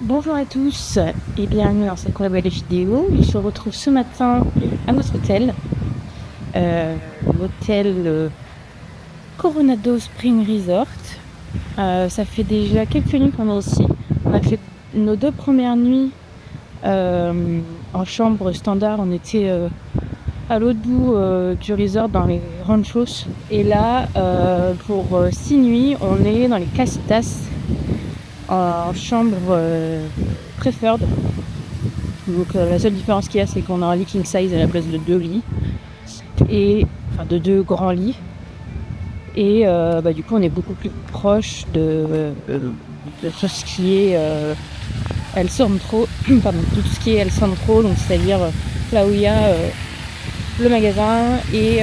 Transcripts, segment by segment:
Bonjour à tous et bienvenue dans cette nouvelle vidéo. On se retrouve ce matin à notre hôtel, l'hôtel Coronado Spring Resort. Ça fait déjà quelques nuits qu'on est ici. On a fait nos 2 premières nuits en chambre standard. On était à l'autre bout du resort dans les ranchos. Et là, pour 6 nuits, on est dans les casitas en chambre preferred. Donc la seule différence qu'il y a, c'est qu'on a un lit king size à la place de 2 lits, de 2 grands lits. Et du coup, on est beaucoup plus proche de tout ce qui est El Centro, tout ce qui est El Centro, donc c'est-à-dire là où il y a le magasin et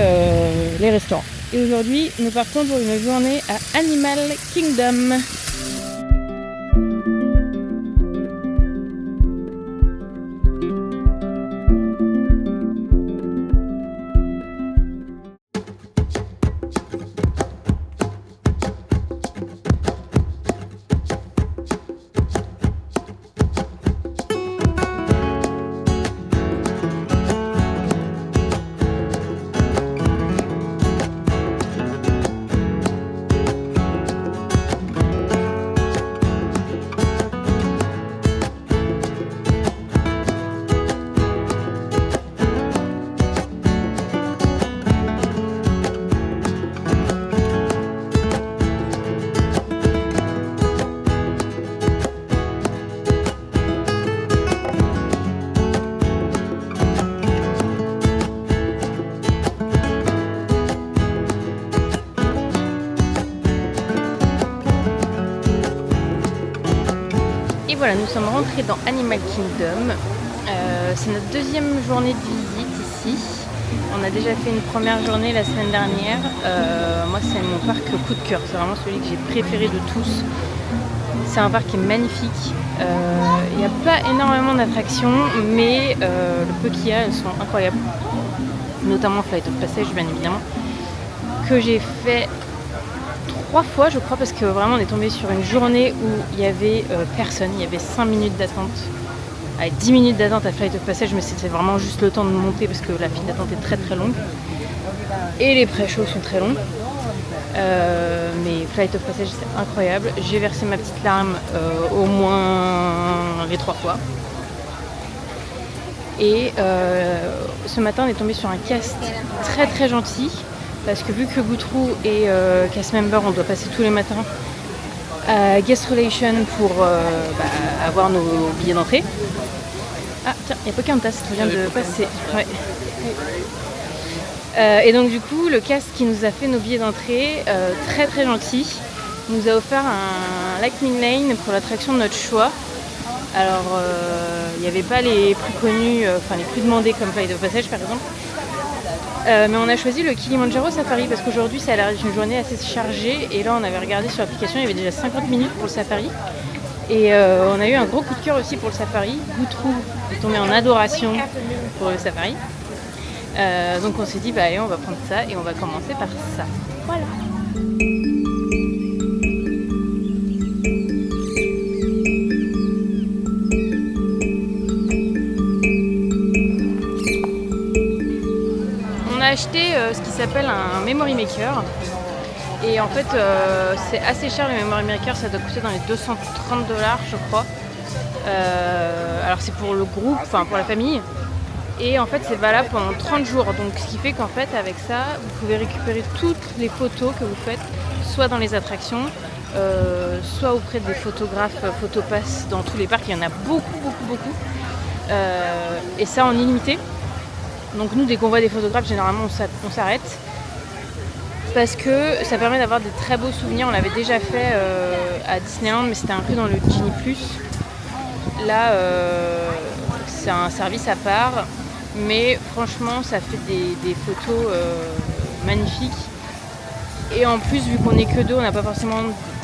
les restaurants. Et aujourd'hui, nous partons pour une journée à Animal Kingdom. Et voilà, nous sommes rentrés dans Animal Kingdom. C'est notre deuxième journée de visite ici. On a déjà fait une première journée la semaine dernière. Moi, c'est mon parc coup de cœur. C'est vraiment celui que j'ai préféré de tous. C'est un parc qui est magnifique. Il n'y a pas énormément d'attractions, mais le peu qu'il y a, elles sont incroyables. Notamment Flight of Passage, bien évidemment, que j'ai fait 3 fois je crois, parce que vraiment on est tombé sur une journée où il y avait personne, il y avait 5 minutes d'attente, avec 10 minutes d'attente à Flight of Passage, mais c'était vraiment juste le temps de monter parce que la file d'attente est très très longue et les pré-shows sont très longs. Mais Flight of Passage c'est incroyable, j'ai versé ma petite larme au moins les 3 fois. Et ce matin on est tombé sur un cast très très gentil, parce que vu que Goutrou est cast member, on doit passer tous les matins à Guest Relation pour avoir nos billets d'entrée. Ah tiens, il y a Pocahontas qui vient de passer. Ouais. Et donc du coup, le cast qui nous a fait nos billets d'entrée, très très gentil, nous a offert un Lightning Lane pour l'attraction de notre choix. Alors, il n'y avait pas les plus connus, les plus demandés comme Flight of Passage par exemple. Mais on a choisi le Kilimanjaro Safari parce qu'aujourd'hui ça a l'air d'être une journée assez chargée, et là on avait regardé sur l'application, il y avait déjà 50 minutes pour le safari, et on a eu un gros coup de cœur aussi pour le safari. Goutrou est tombé en adoration pour le safari, donc on s'est dit allez, on va prendre ça et on va commencer par ça. Voilà. On a acheté ce qui s'appelle un Memory Maker, et en fait c'est assez cher. Le Memory Maker, ça doit coûter dans les $230 je crois. Alors c'est pour le groupe, pour la famille, et en fait c'est valable pendant 30 jours, donc ce qui fait qu'en fait avec ça vous pouvez récupérer toutes les photos que vous faites, soit dans les attractions, soit auprès des photographes Photopass dans tous les parcs. Il y en a beaucoup, et ça en illimité. Donc nous, dès qu'on voit des photographes, généralement on s'arrête, parce que ça permet d'avoir des très beaux souvenirs. On l'avait déjà fait à Disneyland, mais c'était inclus dans le Genie Plus. Là c'est un service à part, mais franchement ça fait des photos magnifiques. Et en plus, vu qu'on n'est que 2, on n'a pas forcément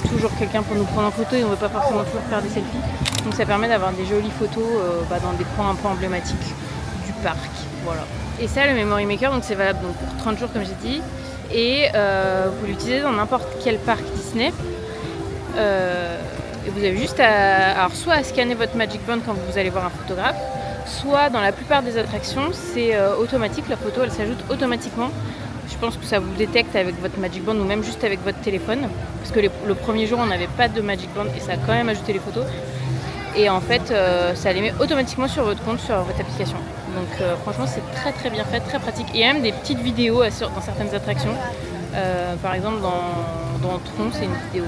toujours quelqu'un pour nous prendre en photo, et on ne veut pas forcément toujours faire des selfies. Donc ça permet d'avoir des jolies photos dans des points un peu emblématiques du parc. Voilà. Et ça, le Memory Maker, donc c'est valable donc pour 30 jours comme j'ai dit, et vous l'utilisez dans n'importe quel parc Disney. Et vous avez juste alors soit à scanner votre Magic Band quand vous allez voir un photographe, soit dans la plupart des attractions, c'est automatique, la photo elle s'ajoute automatiquement. Je pense que ça vous détecte avec votre Magic Band ou même juste avec votre téléphone. Parce que le premier jour on n'avait pas de Magic Band et ça a quand même ajouté les photos. Et en fait ça les met automatiquement sur votre compte, sur votre application. Donc franchement c'est très très bien fait, très pratique. Et il y a même des petites vidéos dans certaines attractions. Par exemple dans Tron c'est une vidéo.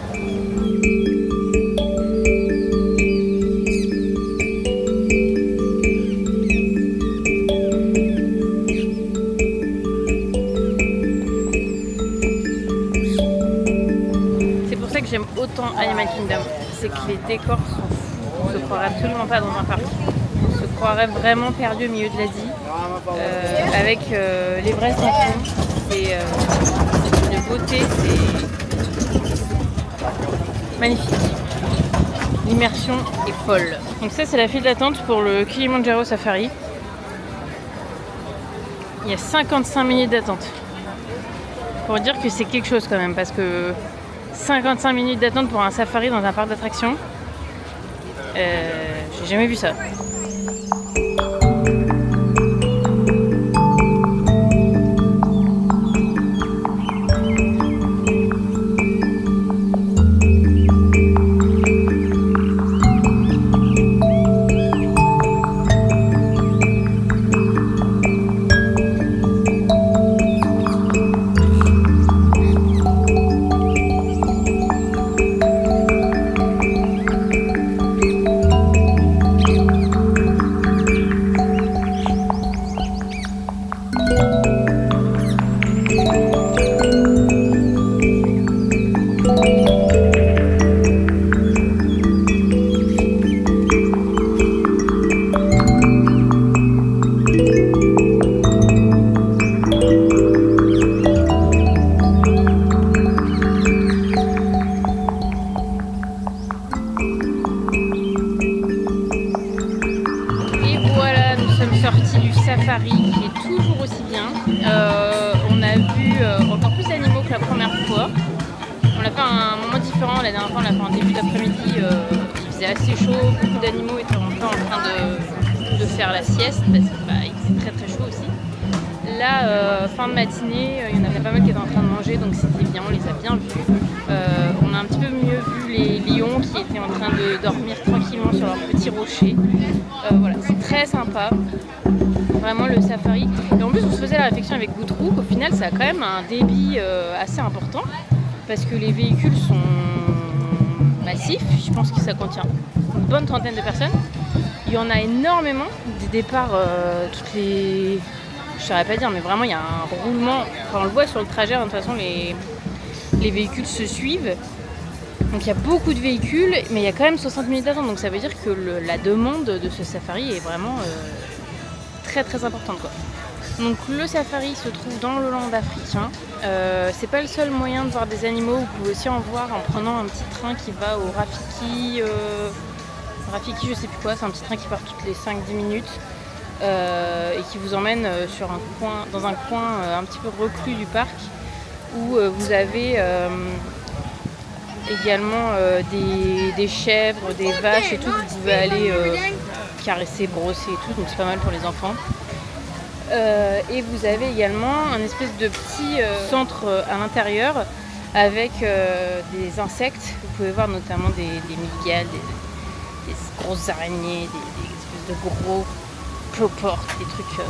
J'aime autant Animal Kingdom, c'est que les décors sont fous, on se croirait absolument pas dans un parc, on se croirait vraiment perdu au milieu de l'Asie, avec les vrais enfants, c'est une beauté, c'est magnifique, l'immersion est folle. Donc ça c'est la file d'attente pour le Kilimanjaro Safari, il y a 55 minutes d'attente, pour dire que c'est quelque chose quand même, parce que 55 minutes d'attente pour un safari dans un parc d'attractions. J'ai jamais vu ça. Safari qui est toujours aussi bien. On a vu encore plus d'animaux que la première fois. On l'a fait à un moment différent. La dernière fois, on l'a fait en début d'après-midi. Il faisait assez chaud. Beaucoup d'animaux étaient encore en train de faire la sieste parce qu'il faisait très très chaud aussi. Là, fin de matinée, il y en avait pas mal qui étaient en train de manger, donc c'était bien. On les a bien vus. On a un petit peu mieux vu les lions qui étaient en train de dormir tranquillement sur leur petit rocher. Voilà, c'est très sympa. Vraiment le safari. Et en plus on se faisait la réflexion avec Boutroux qu'au final ça a quand même un débit assez important parce que les véhicules sont massifs. Je pense que ça contient une bonne trentaine de personnes. Il y en a énormément, des départs toutes les... Je saurais pas dire mais vraiment il y a un roulement. Enfin, on le voit sur le trajet, de toute façon les véhicules se suivent. Donc il y a beaucoup de véhicules mais il y a quand même 60 minutes d'attente. Donc ça veut dire que la demande de ce safari est vraiment... très très importante quoi. Donc le safari se trouve dans le land africain. C'est pas le seul moyen de voir des animaux, vous pouvez aussi en voir en prenant un petit train qui va au Rafiki. Rafiki je sais plus quoi, c'est un petit train qui part toutes les 5-10 minutes et qui vous emmène dans un coin un petit peu reclus du parc où vous avez également des chèvres, des vaches et tout, vous pouvez aller caresser, brosser et tout, donc c'est pas mal pour les enfants. Et vous avez également un espèce de petit centre à l'intérieur avec des insectes. Vous pouvez voir notamment des mygales, des grosses araignées, des espèces de gros cloportes, des trucs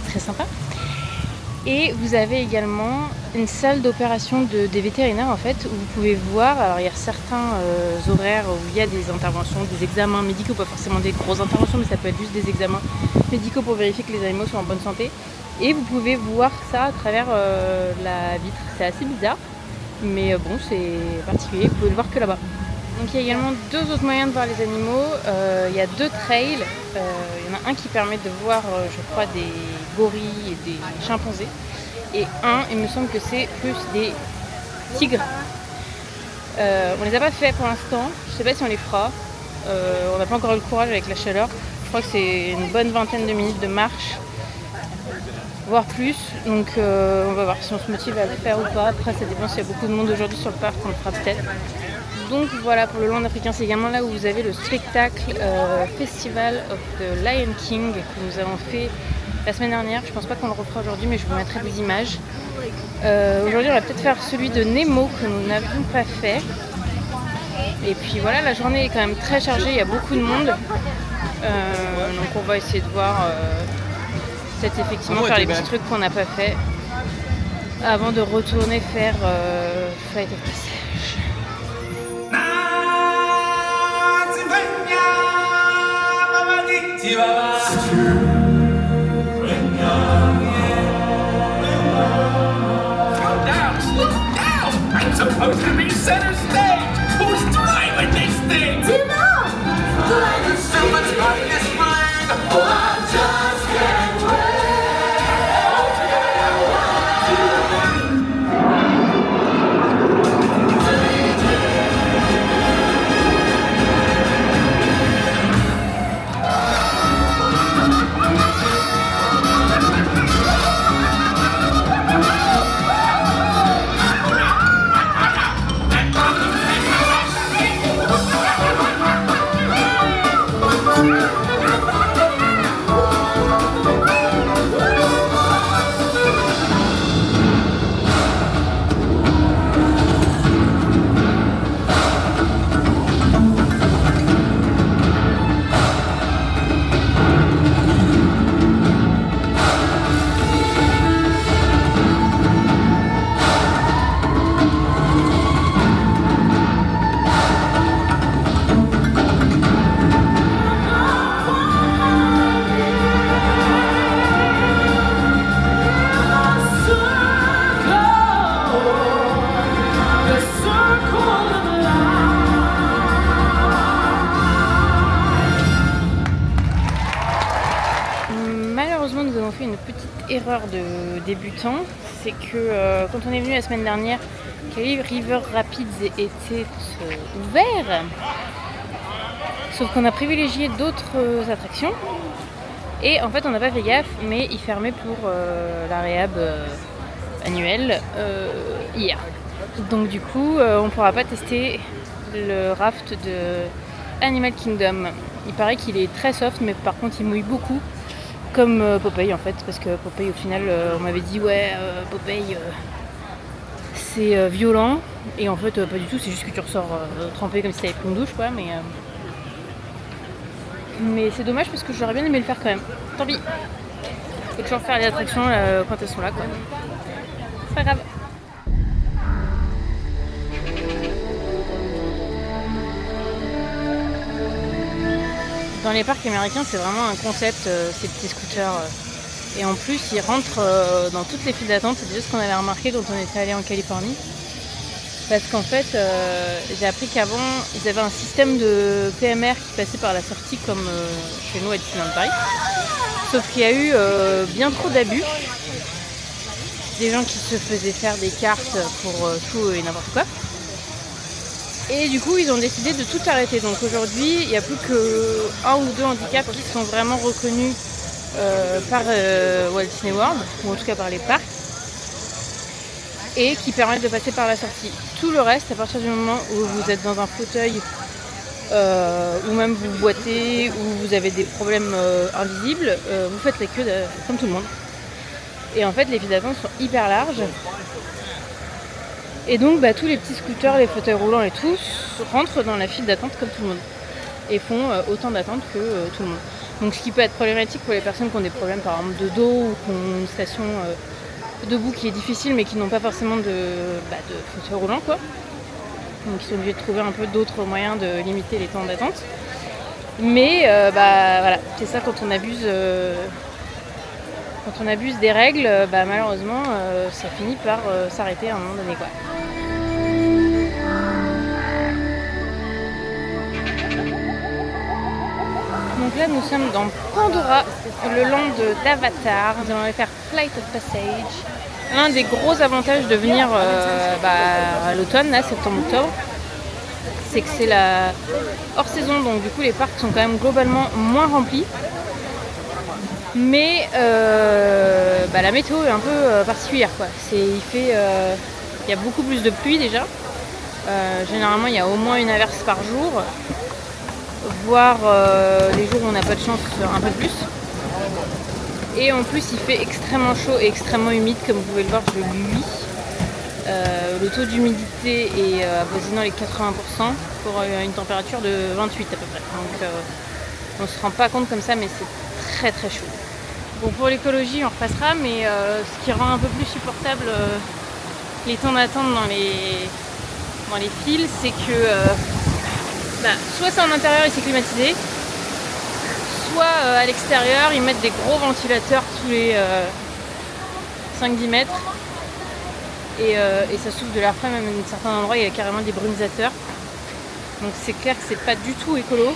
très sympas. Et vous avez également une salle d'opération des vétérinaires en fait, où vous pouvez voir, alors il y a certains horaires où il y a des interventions, des examens médicaux, pas forcément des grosses interventions, mais ça peut être juste des examens médicaux pour vérifier que les animaux sont en bonne santé. Et vous pouvez voir ça à travers la vitre. C'est assez bizarre, mais bon, c'est particulier, vous pouvez le voir que là-bas. Donc il y a également deux autres moyens de voir les animaux. Il y a deux trails. Il y en a un qui permet de voir, je crois, des gorilles et des chimpanzés. Et il me semble que c'est plus des tigres. On les a pas fait pour l'instant. Je sais pas si on les fera. On n'a pas encore eu le courage avec la chaleur. Je crois que c'est une bonne vingtaine de minutes de marche, voire plus. Donc on va voir si on se motive à le faire ou pas. Après ça dépend s'il y a beaucoup de monde aujourd'hui sur le parc, on le fera peut-être. Donc voilà, pour le land africain, c'est également là où vous avez le spectacle Festival of the Lion King que nous avons fait la semaine dernière. Je pense pas qu'on le refera aujourd'hui, mais je vous mettrai des images. Aujourd'hui, on va peut-être faire celui de Nemo que nous n'avions pas fait. Et puis voilà, la journée est quand même très chargée, il y a beaucoup de monde. Donc on va essayer de voir, peut-être effectivement faire les petits trucs qu'on n'a pas fait avant de retourner faire Flight of Passage. I'm supposed to be center stage! Who's driving this thing? Timon! Someone's riding this plane! Oh, I just can't Malheureusement, nous avons fait une petite erreur de débutant. C'est que quand on est venu la semaine dernière, Kali River Rapids était ouvert. Sauf qu'on a privilégié d'autres attractions. Et en fait, on n'a pas fait gaffe, mais il fermait pour la réhab annuelle hier. Donc du coup, on ne pourra pas tester le raft de Animal Kingdom. Il paraît qu'il est très soft, mais par contre, il mouille beaucoup. Comme Popeye en fait, parce que Popeye au final on m'avait dit Popeye c'est violent, et en fait pas du tout, c'est juste que tu ressors trempé comme si t'avais pris une douche quoi, mais c'est dommage parce que j'aurais bien aimé le faire quand même. Tant pis, faut toujours faire les attractions quand elles sont là quoi. C'est pas grave. Dans les parcs américains, c'est vraiment un concept, ces petits scooters. Et en plus, ils rentrent dans toutes les files d'attente. C'est déjà ce qu'on avait remarqué quand on était allé en Californie. Parce qu'en fait, j'ai appris qu'avant, ils avaient un système de PMR qui passait par la sortie comme chez nous à Disneyland Paris. Sauf qu'il y a eu bien trop d'abus. Des gens qui se faisaient faire des cartes pour tout et n'importe quoi. Et du coup, ils ont décidé de tout arrêter. Donc aujourd'hui, il n'y a plus qu'un ou deux handicaps qui sont vraiment reconnus par Walt Disney World, ou en tout cas par les parcs, et qui permettent de passer par la sortie. Tout le reste, à partir du moment où vous êtes dans un fauteuil, ou même vous boitez, ou vous avez des problèmes invisibles, vous faites la queue comme tout le monde. Et en fait, les files d'attente sont hyper larges. Et donc tous les petits scooters, les fauteuils roulants et tout rentrent dans la file d'attente comme tout le monde et font autant d'attente que tout le monde. Donc ce qui peut être problématique pour les personnes qui ont des problèmes par exemple de dos ou qui ont une station debout qui est difficile mais qui n'ont pas forcément de fauteuil roulant quoi. Donc ils sont obligés de trouver un peu d'autres moyens de limiter les temps d'attente. Mais voilà, c'est ça quand on abuse. Quand on abuse des règles, malheureusement, ça finit par s'arrêter à un moment donné, quoi. Donc là, nous sommes dans Pandora, le land d'Avatar. Nous allons aller faire Flight of Passage. L'un des gros avantages de venir à l'automne, là, septembre-octobre, c'est que c'est la hors saison, donc du coup les parcs sont quand même globalement moins remplis. Mais la météo est un peu particulière quoi. Il y a beaucoup plus de pluie déjà. Généralement, il y a au moins une averse par jour, voire les jours où on n'a pas de chance, un peu plus. Et en plus, il fait extrêmement chaud et extrêmement humide, comme vous pouvez le voir, je luis. Le taux d'humidité est avoisinant les 80% pour une température de 28 à peu près. Donc on se rend pas compte comme ça, mais c'est très très chaud. Bon, pour l'écologie, on repassera, mais ce qui rend un peu plus supportable les temps d'attente dans les files, c'est que soit c'est en intérieur et c'est climatisé, soit à l'extérieur, ils mettent des gros ventilateurs tous les 5-10 mètres. Et ça souffle de l'air frais, même à certains endroits, il y a carrément des brumisateurs. Donc c'est clair que c'est pas du tout écolo.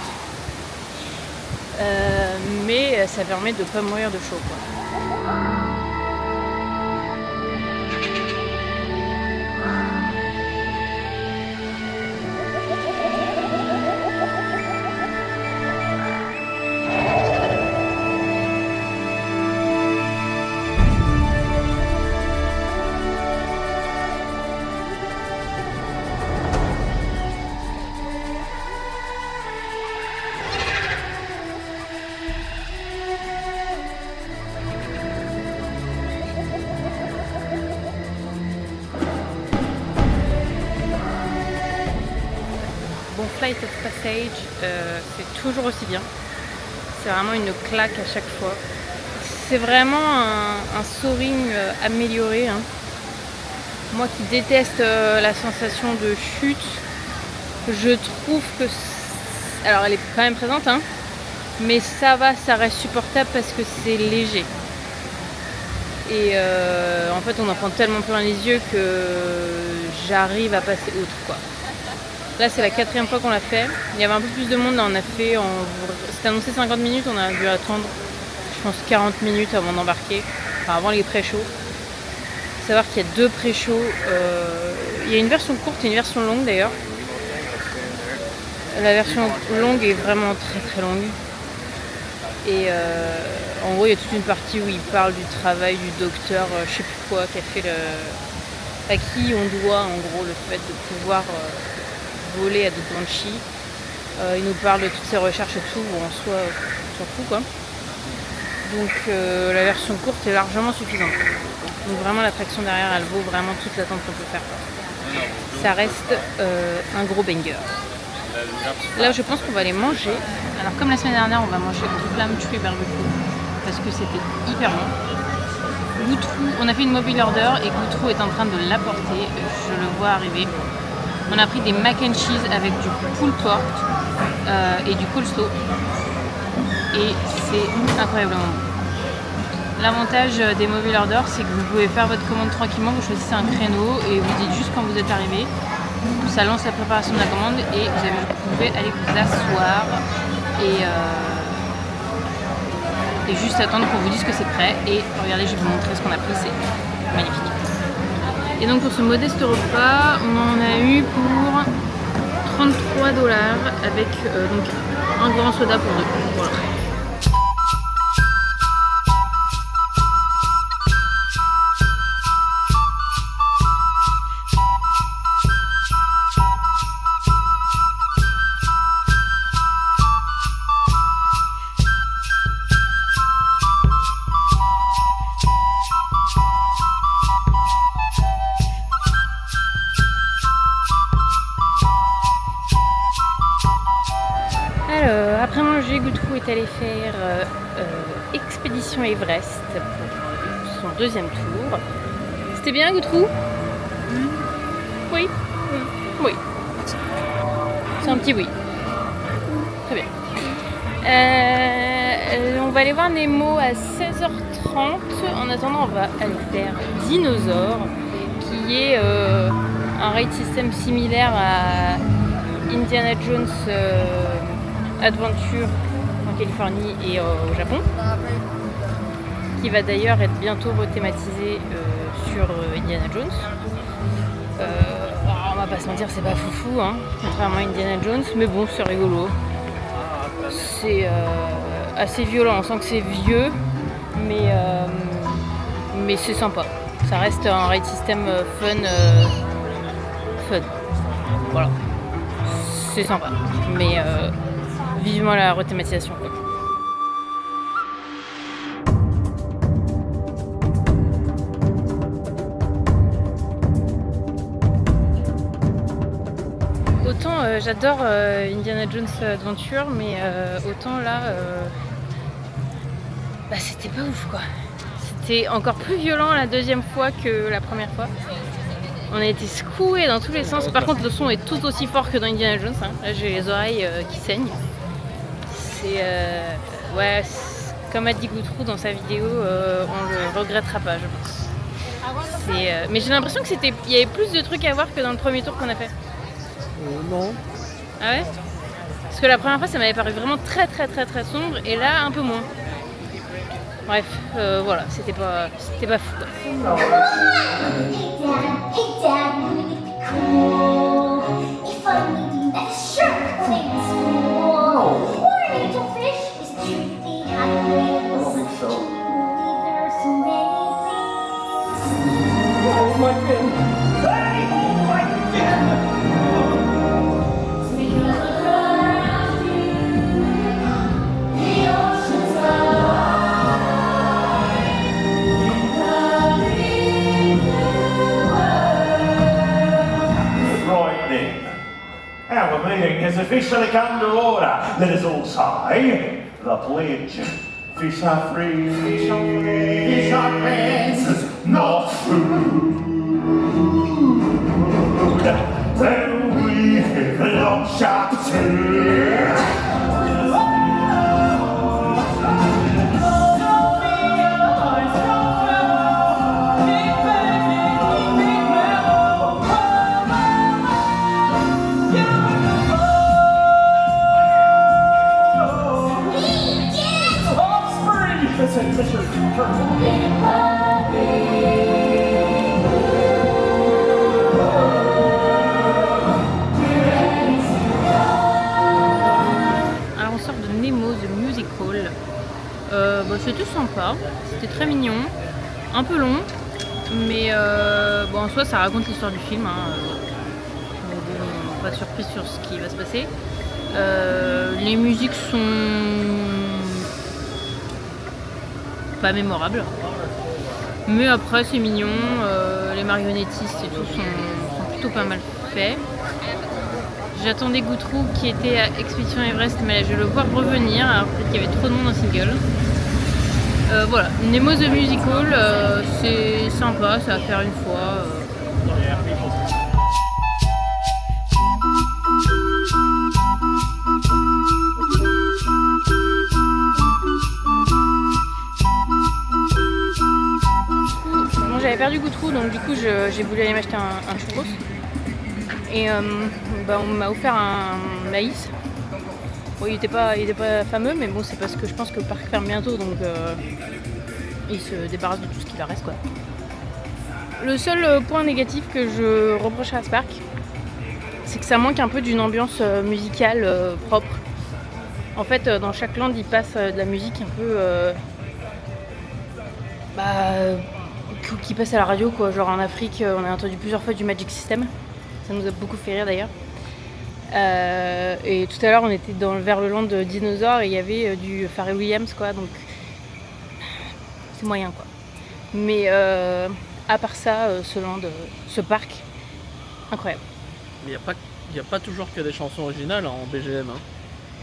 Mais ça permet de ne pas mourir de chaud, quoi. Bon, Flight of Passage, c'est toujours aussi bien. C'est vraiment une claque à chaque fois. C'est vraiment un soaring amélioré. Hein. Moi qui déteste la sensation de chute, je trouve que... Alors elle est quand même présente, hein, mais ça va, ça reste supportable parce que c'est léger. Et en fait on en prend tellement plein les yeux que j'arrive à passer outre, quoi. Là c'est la 4e fois qu'on l'a fait. Il y avait un peu plus de monde, là on a fait c'était annoncé 50 minutes, on a dû attendre je pense 40 minutes avant d'embarquer, enfin avant les pré-shows. Faut savoir qu'il y a 2 pré-shows, il y a une version courte et une version longue d'ailleurs. La version longue est vraiment très très longue. Et en gros il y a toute une partie où il parle du travail du docteur, je sais plus quoi, qui a fait à qui on doit en gros le fait de pouvoir voler à d'autres Banshee. Il nous parle de toutes ses recherches et tout, où en soi on s'en fout, quoi. Donc la version courte est largement suffisante. Donc vraiment l'attraction derrière elle vaut vraiment toute l'attente qu'on peut faire, quoi. Ça reste un gros banger. Là je pense qu'on va aller manger. Alors comme la semaine dernière on va manger au Flamme Tree Barbecue parce que c'était hyper bon. Goutrou, on a fait une mobile order et Goutrou est en train de l'apporter, je le vois arriver. On a pris des mac and cheese avec du pulled pork et du coleslaw. Et c'est incroyablement bon. L'avantage des mobile orders, c'est que vous pouvez faire votre commande tranquillement, vous choisissez un créneau et vous dites juste quand vous êtes arrivé. Ça lance la préparation de la commande et vous pouvez aller vous asseoir et juste attendre qu'on vous dise que c'est prêt. Et regardez, je vais vous montrer ce qu'on a pris, c'est magnifique. Et donc pour ce modeste repas, on en a eu pour 33 $ avec donc un grand soda pour 2. Voilà. Alors, après manger, Goutrou est allé faire Expédition Everest pour son 2e tour. C'était bien, Goutrou? Oui. Oui. C'est un petit oui. Très bien. On va aller voir Nemo à 16h30. En attendant, on va aller faire Dinosaure, qui est un ride system similaire à Indiana Jones Adventure en Californie et au Japon, qui va d'ailleurs être bientôt rethématisé sur Indiana Jones. On va pas se mentir, c'est pas foufou, hein, contrairement à Indiana Jones, mais bon, c'est rigolo. C'est assez violent, on sent que c'est vieux, mais c'est sympa. Ça reste un ride system fun. Voilà. C'est sympa. Mais vivement la rethématisation, quoi. Autant j'adore Indiana Jones Adventure, mais autant là, c'était pas ouf, quoi. C'était encore plus violent la deuxième fois que la première fois. On a été secoués dans tous les sens. Par contre, le son est tout aussi fort que dans Indiana Jones. Hein. Là, j'ai les oreilles qui saignent. C'est comme a dit Goutrou dans sa vidéo, on le regrettera pas, je pense. Mais j'ai l'impression que il y avait plus de trucs à voir que dans le premier tour qu'on a fait. Non. Ah ouais? Parce que la première fois, ça m'avait paru vraiment très très très très sombre, et là, un peu moins. Bref, voilà, c'était pas fou, quoi. Our meeting has officially come to order. Let us all say the pledge. Fish are free. Fish are friends, not food. Then we have a long sharp tooth. Alors on sort de Nemo The Musical. C'était sympa, c'était très mignon, un peu long, mais en soi ça raconte l'histoire du film. Pas de surprise sur ce qui va se passer. Les musiques sont pas mémorables, mais après c'est mignon, les marionnettistes et tout sont plutôt pas mal faits. J'attendais Goutrou qui était à Expédition Everest, mais là je vais le voir revenir alors peut-être qu'il y avait trop de monde en single. Voilà, Nemo The Musical, c'est sympa, ça va faire une fois. J'avais perdu Goutrou, donc du coup j'ai voulu aller m'acheter un churros. Et on m'a offert un maïs. Bon, il était pas fameux, mais bon, c'est parce que je pense que le parc ferme bientôt, donc il se débarrasse de tout ce qu'il en reste, quoi. Le seul point négatif que je reprocherais à ce parc, c'est que ça manque un peu d'une ambiance musicale propre. En fait, dans chaque land, il passe de la musique un peu qui passe à la radio, quoi. Genre en Afrique, on a entendu plusieurs fois du Magic System. Ça nous a beaucoup fait rire d'ailleurs. Et tout à l'heure, on était vers le land de dinosaures et il y avait du Pharrell Williams, quoi. Donc c'est moyen, quoi. Mais à part ça, ce parc, incroyable. Mais il n'y a pas toujours que des chansons originales en BGM. Hein.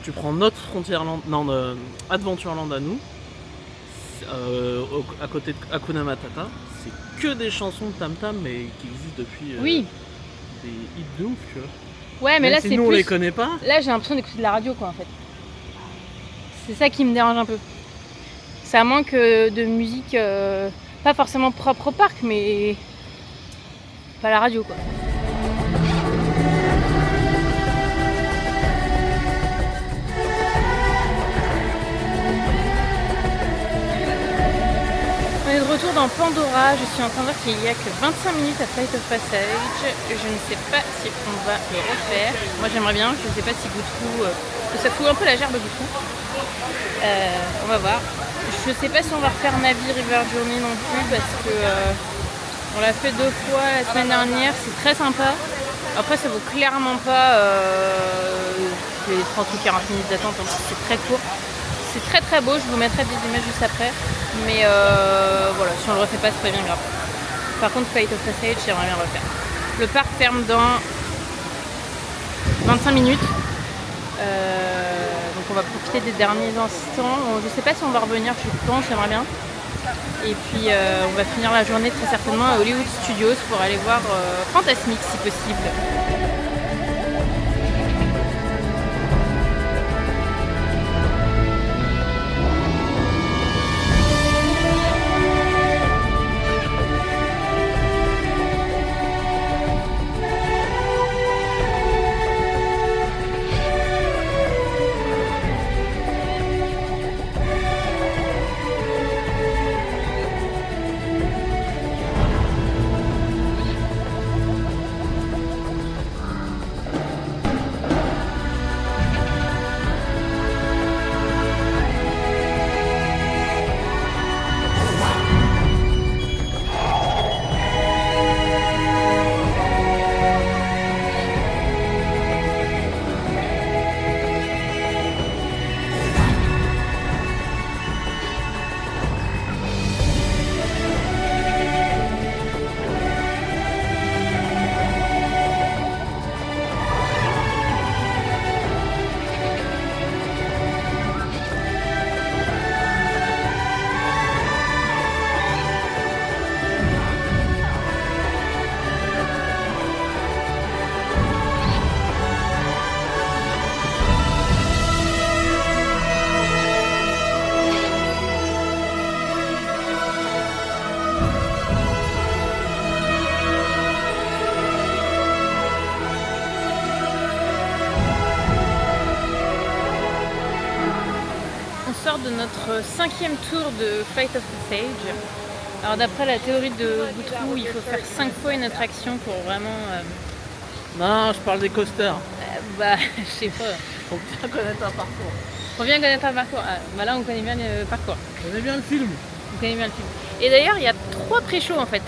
Tu prends notre Frontierland, Adventureland à nous, à côté de Hakuna Matata, c'est que des chansons de Tam Tam, mais qui existent depuis oui. Des hits de ouf, tu vois. Ouais, mais même là si c'est nous plus... on les connaît pas. Là j'ai l'impression d'écouter de la radio, quoi, en fait. C'est ça qui me dérange un peu. Ça manque de musique, pas forcément propre au parc, mais pas la radio, quoi. On est de retour dans Pandora. Je suis en train de voir qu'il n'y a que 25 minutes à Flight of Passage. Je ne sais pas si on va le refaire. Moi j'aimerais bien, je ne sais pas si Goutrou... ça fout un peu la gerbe Goutrou. On va voir. Je ne sais pas si on va refaire Navi River Journey non plus parce que on l'a fait 2 fois la semaine dernière, c'est très sympa. Après, ça vaut clairement pas les 30 ou 40 minutes d'attente, hein, c'est très court. C'est très très beau, je vous mettrai des images juste après. Mais voilà, si on le refait pas, c'est pas bien grave. Par contre, Flight of Passage, j'aimerais bien le refaire. Le parc ferme dans 25 minutes. Donc on va profiter des derniers instants. Je sais pas si on va revenir, je pense, j'aimerais bien. Et puis on va finir la journée très certainement à Hollywood Studios pour aller voir Fantasmic si possible. De notre 5e tour de Flight of Passage. Alors d'après la théorie de Goutrou, il faut faire 5 fois une attraction pour vraiment... Non, je parle des coasters. Bah, je sais pas. Faut bien connaître un parcours. Faut bien connaître un parcours. Ah, bah là, on connaît bien le parcours. On connaît bien le film. On connaît bien le film. Et d'ailleurs, il y a 3 pré-shows en fait.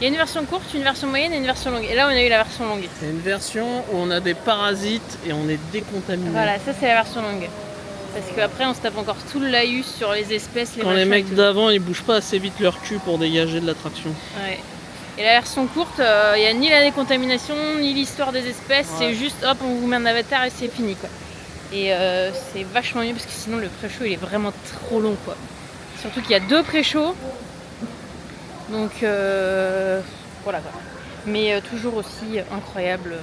Il y a une version courte, une version moyenne et une version longue. Et là, on a eu la version longue. C'est une version où on a des parasites et on est décontaminé. Voilà, ça c'est la version longue. Parce qu'après on se tape encore tout le laïus sur les espèces, Quand les mecs d'avant ils bougent pas assez vite leur cul pour dégager de l'attraction. Ouais. Et la version courte, il n'y a ni la décontamination, ni l'histoire des espèces, ouais. C'est juste hop, on vous met un avatar et c'est fini quoi. Et c'est vachement mieux parce que sinon le pré-show il est vraiment trop long quoi. Surtout qu'il y a 2 pré-shows. Donc voilà quoi. Mais toujours aussi incroyable.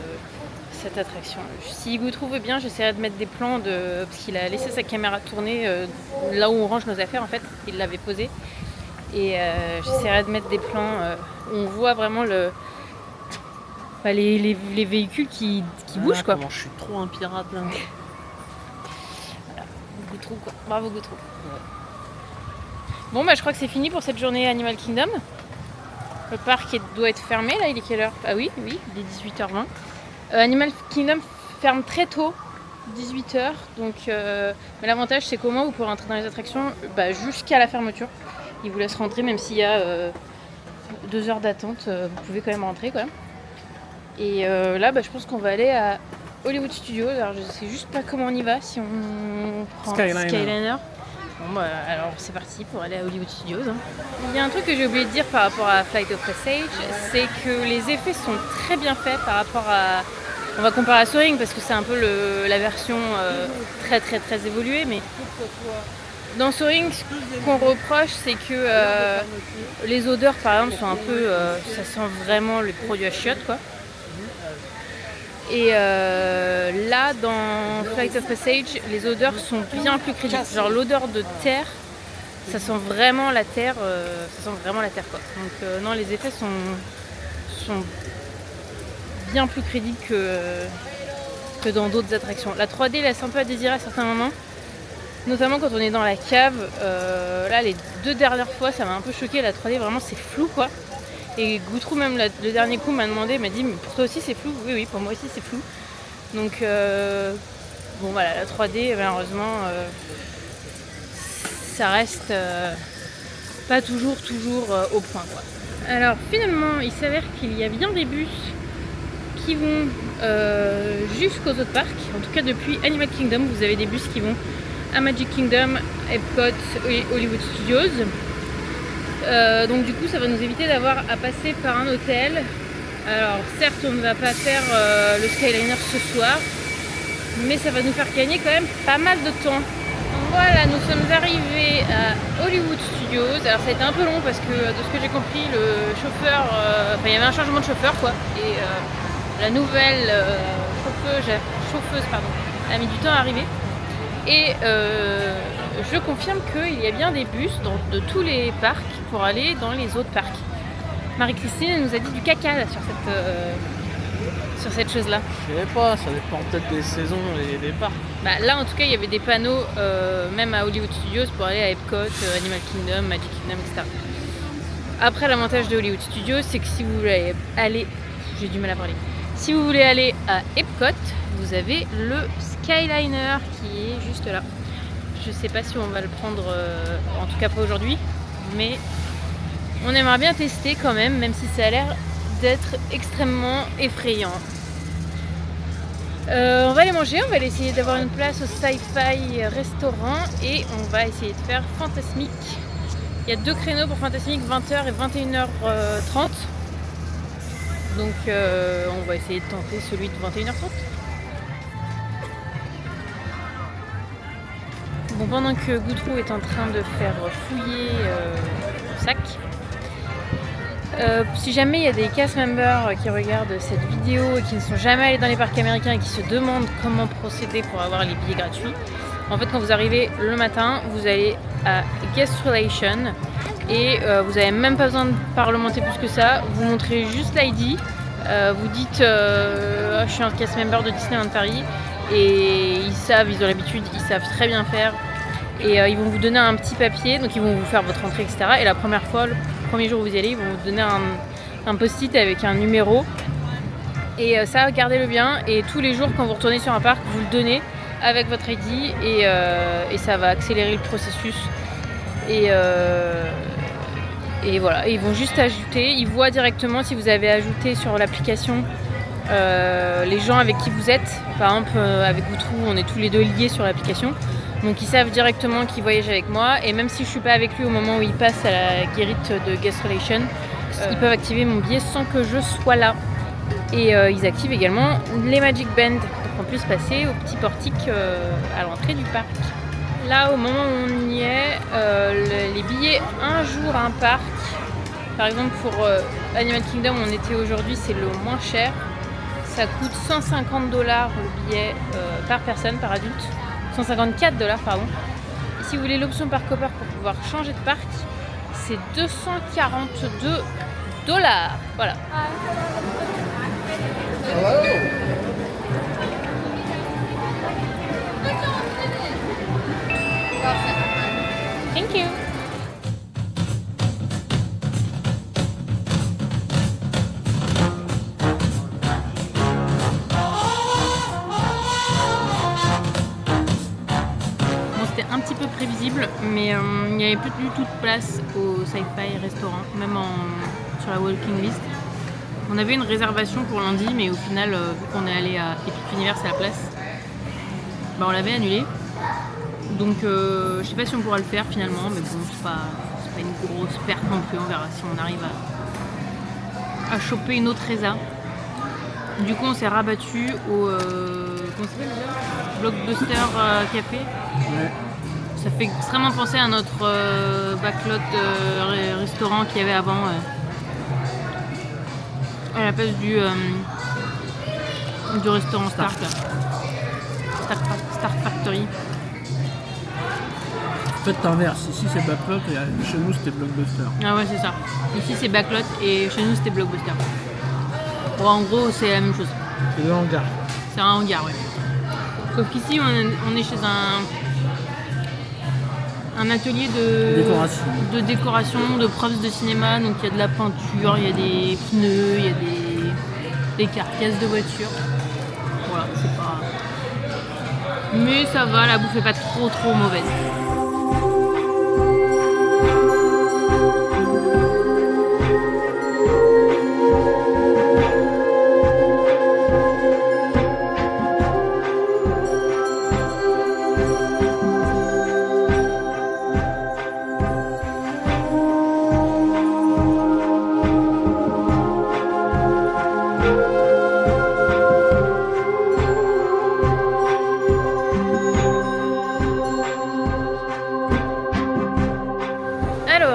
Cette attraction. Si vous trouvez bien, j'essaierai de mettre des plans parce qu'il a laissé sa caméra tourner là où on range nos affaires en fait, il l'avait posé. Et j'essaierai de mettre des plans où on voit vraiment les véhicules qui bougent quoi. Comment je suis trop un pirate là. Voilà, Goutrou quoi. Bravo Goutrou. Ouais. Bon bah je crois que c'est fini pour cette journée Animal Kingdom. Le parc doit être fermé là, il est quelle heure? Ah oui, il est 18h20. Animal Kingdom ferme très tôt, 18h, donc mais l'avantage c'est qu'au moins vous pourrez entrer dans les attractions jusqu'à la fermeture. Ils vous laissent rentrer même s'il y a 2 heures d'attente, vous pouvez quand même rentrer quoi. Et là je pense qu'on va aller à Hollywood Studios, alors je sais juste pas comment on y va, si on prend Skyliner. Bon alors c'est parti pour aller à Hollywood Studios. Hein. Il y a un truc que j'ai oublié de dire par rapport à Flight of Passage, c'est que les effets sont très bien faits par rapport à... On va comparer à Soaring parce que c'est un peu la version très très très évoluée, mais dans Soaring, ce qu'on reproche, c'est que les odeurs par exemple sont un peu... ça sent vraiment les produits à chiottes quoi. Et là, dans Flight of Passage, les odeurs sont bien plus crédibles. Genre l'odeur de terre, ça sent vraiment la terre, quoi. Donc non, les effets sont bien plus crédibles que dans d'autres attractions. La 3D laisse un peu à désirer à certains moments, notamment quand on est dans la cave. Là, les 2 dernières fois, ça m'a un peu choqué. La 3D, vraiment, c'est flou, quoi. Et Goutrou, même le dernier coup, m'a dit, mais pour toi aussi, c'est flou? Oui, pour moi aussi, c'est flou. Donc, bon, voilà, la 3D, malheureusement, ça reste pas toujours au point, quoi. Alors, finalement, il s'avère qu'il y a bien des bus qui vont jusqu'aux autres parcs. En tout cas, depuis Animal Kingdom, vous avez des bus qui vont à Magic Kingdom, Epcot et Hollywood Studios. Donc du coup, ça va nous éviter d'avoir à passer par un hôtel. Alors certes, on ne va pas faire le Skyliner ce soir, mais ça va nous faire gagner quand même pas mal de temps. Donc voilà, nous sommes arrivés à Hollywood Studios. Alors ça a été un peu long parce que de ce que j'ai compris, le chauffeur, il y avait un changement de chauffeur quoi, et la nouvelle chauffeuse a mis du temps à arriver. Et je confirme qu'il y a bien des bus de tous les parcs pour aller dans les autres parcs. Marie-Christine nous a dit du caca là, sur cette chose-là. Je sais pas, ça dépend peut-être des saisons et des parcs. Bah, là en tout cas il y avait des panneaux même à Hollywood Studios pour aller à Epcot, Animal Kingdom, Magic Kingdom, etc. Après l'avantage de Hollywood Studios c'est que si vous voulez aller, j'ai du mal à parler, si vous voulez aller à Epcot, vous avez le Skyliner qui est juste là. Je sais pas si on va le prendre, en tout cas pas aujourd'hui, mais on aimerait bien tester quand même si ça a l'air d'être extrêmement effrayant. On va aller manger, on va aller essayer d'avoir une place au Sci-Fi restaurant et on va essayer de faire Fantasmic. Il y a 2 créneaux pour Fantasmic, 20h et 21h30. Donc on va essayer de tenter celui de 21h30. Bon, pendant que Goutrou est en train de faire fouiller le sac, si jamais il y a des cast members qui regardent cette vidéo et qui ne sont jamais allés dans les parcs américains et qui se demandent comment procéder pour avoir les billets gratuits, en fait quand vous arrivez le matin, vous allez à Guest Relation et vous n'avez même pas besoin de parlementer plus que ça, vous montrez juste l'ID, vous dites je suis un cast member de Disneyland Paris et ils ont l'habitude, ils savent très bien faire. Et ils vont vous donner un petit papier, donc ils vont vous faire votre entrée, etc. Et la première fois, le premier jour où vous y allez, ils vont vous donner un post-it avec un numéro. Et ça, gardez-le bien. Et tous les jours, quand vous retournez sur un parc, vous le donnez avec votre ID et ça va accélérer le processus. Et voilà, et ils vont juste ajouter, ils voient directement si vous avez ajouté sur l'application les gens avec qui vous êtes. Par exemple, avec Goutrou, on est tous les deux liés sur l'application. Donc ils savent directement qu'ils voyagent avec moi et même si je suis pas avec lui au moment où il passe à la guérite de Guest Relation, ils peuvent activer mon billet sans que je sois là. Et ils activent également les Magic Band pour qu'on puisse passer au petit portique à l'entrée du parc. Là au moment où on y est, les billets un jour un parc, par exemple pour Animal Kingdom on était aujourd'hui, c'est le moins cher. Ça coûte $150 le billet par personne, par adulte. $154 pardon. Et si vous voulez l'option parc hopper pour pouvoir changer de parc, c'est $242. Voilà. Thank you. Un petit peu prévisible, mais il n'y avait plus du tout de place au Sci-Fi restaurant, même sur la walking list. On avait une réservation pour lundi, mais au final, vu qu'on est allé à Epic Universe à la place, on l'avait annulé. Donc je sais pas si on pourra le faire finalement, mais bon, c'est pas une grosse perte non plus. On verra si on arrive à choper une autre résa. Du coup, on s'est rabattu au comment ça s'appelle déjà, Blockbuster Café. Ouais. Ça fait extrêmement penser à notre backlot restaurant qu'il y avait avant, à la place du restaurant Stark, Star Factory. En fait, t'inverses. Ici c'est backlot et chez nous c'était Blockbuster. Ah ouais, c'est ça. Ici c'est backlot et chez nous c'était Blockbuster. Bon, en gros, c'est la même chose. C'est le hangar. C'est un hangar, ouais. Sauf qu'ici on est chez un atelier de décoration, de props de cinéma, donc il y a de la peinture, il y a des pneus, il y a des carcasses de voitures. Voilà, c'est pas... Mais ça va, la bouffe est pas trop mauvaise.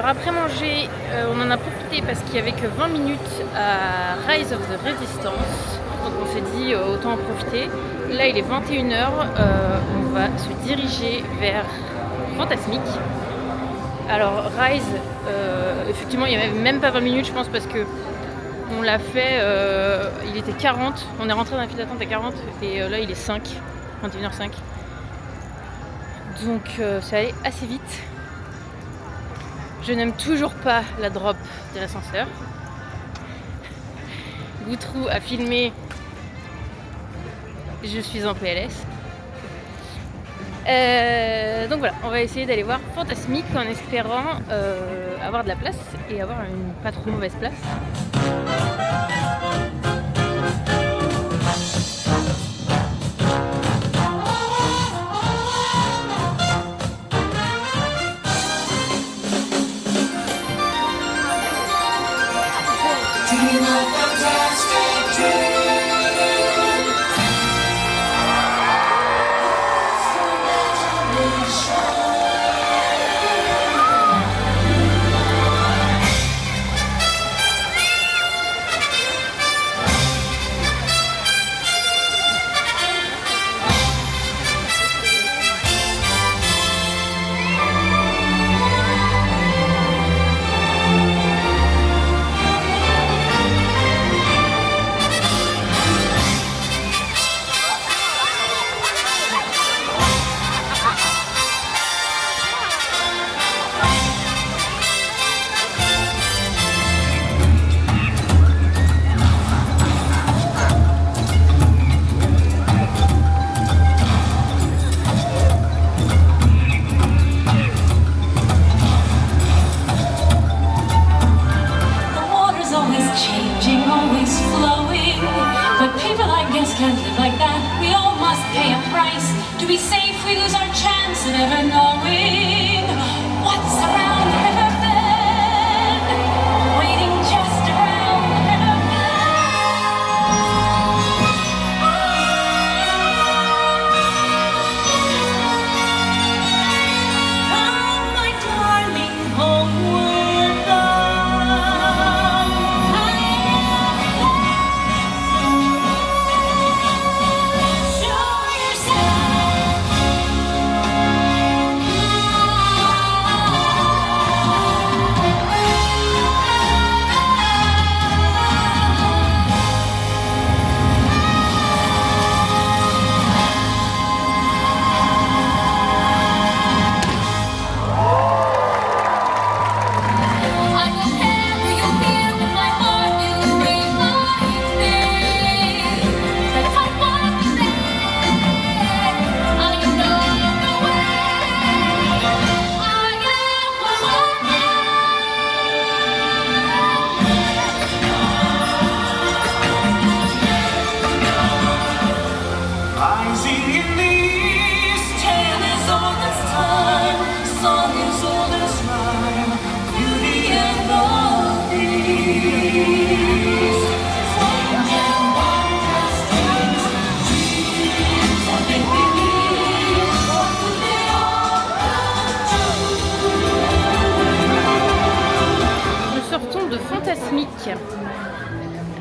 après manger, on en a profité parce qu'il n'y avait que 20 minutes à Rise of the Resistance. Donc on s'est dit autant en profiter. Là il est 21h, on va se diriger vers Fantasmic. Alors Rise, effectivement il n'y avait même pas 20 minutes je pense parce que on l'a fait, il était 40, on est rentré dans la file d'attente à 40 et là il est 5, 21h05. Donc ça allait assez vite. Je n'aime toujours pas la drop de l'ascenseur. Goutrou a filmé. Je suis en PLS. Donc voilà, on va essayer d'aller voir Fantasmic en espérant avoir de la place et avoir une pas trop mauvaise place.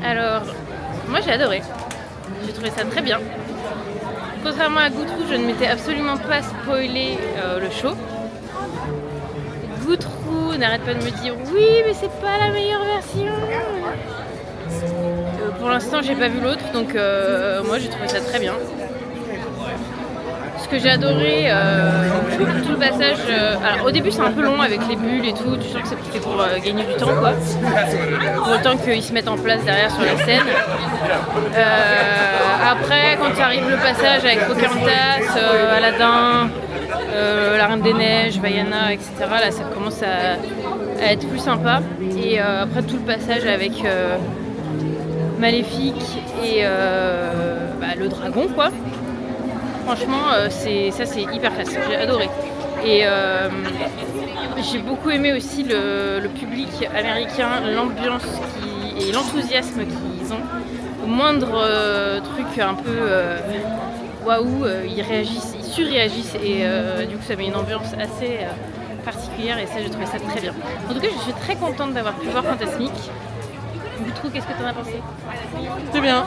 Alors, moi j'ai adoré. J'ai trouvé ça très bien. Contrairement à Goutrou, je ne m'étais absolument pas spoilé le show. Goutrou n'arrête pas de me dire oui, mais c'est pas la meilleure version. Pour l'instant, j'ai pas vu l'autre, donc moi j'ai trouvé ça très bien. Ce que j'ai adoré, tout le passage. Alors au début c'est un peu long avec les bulles et tout, tu sens que c'est pour gagner du temps quoi. Pour le temps qu'ils se mettent en place derrière sur la scène. Après quand arrive le passage avec Pocahontas, Aladdin, la Reine des Neiges, Vaiana, etc. Là ça commence à être plus sympa. Et après tout le passage avec Maléfique et le dragon quoi. Franchement, c'est hyper classe, j'ai adoré. Et j'ai beaucoup aimé aussi le public américain, l'ambiance et l'enthousiasme qu'ils ont. Au moindre truc un peu waouh, ils réagissent, ils surréagissent et du coup ça met une ambiance assez particulière et ça j'ai trouvé ça très bien. En tout cas je suis très contente d'avoir pu voir Fantasmic. Boutrou, qu'est-ce que t'en as pensé? C'est bien.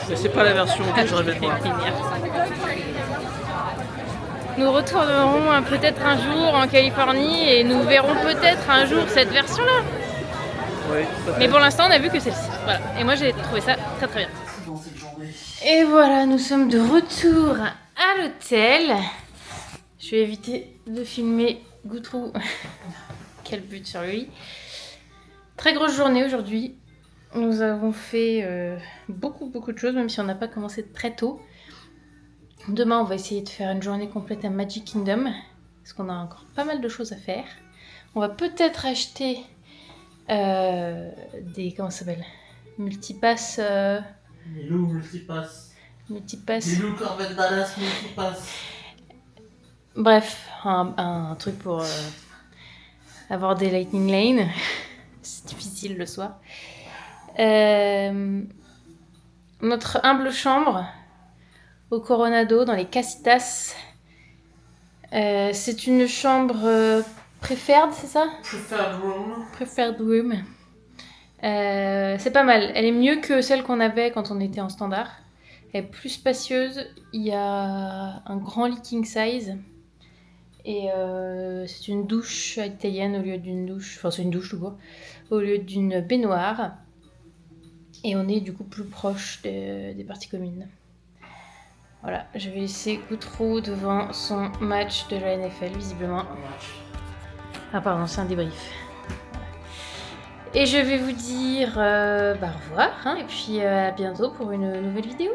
Mais c'est pas la version que je rêvais de voir. Nous retournerons peut-être un jour en Californie et nous verrons peut-être un jour cette version-là. Oui, Mais pour l'instant, on a vu que celle-ci. Voilà. Et moi, j'ai trouvé ça très très bien. Et voilà, nous sommes de retour à l'hôtel. Je vais éviter de filmer Goutrou. Quel but sur lui. Très grosse journée aujourd'hui. Nous avons fait beaucoup de choses, même si on n'a pas commencé très tôt. Demain, on va essayer de faire une journée complète à Magic Kingdom, parce qu'on a encore pas mal de choses à faire. On va peut-être acheter des... comment ça s'appelle? Multipass... Milou Multipass. Multipass... Milou Corvette Dallas Multipass. Bref, un truc pour avoir des Lightning Lane. C'est difficile le soir. Notre humble chambre au Coronado dans les Casitas. C'est une chambre preferred, c'est ça? Preferred room. C'est pas mal. Elle est mieux que celle qu'on avait quand on était en standard. Elle est plus spacieuse. Il y a un grand lit king size. Et c'est une douche italienne au lieu d'une douche... Enfin, c'est une douche tout court. Au lieu d'une baignoire. Et on est du coup plus proche des parties communes. Voilà, je vais laisser Goutrou devant son match de la NFL, visiblement. Ah pardon, c'est un débrief. Voilà. Et je vais vous dire au revoir, hein, et puis à bientôt pour une nouvelle vidéo.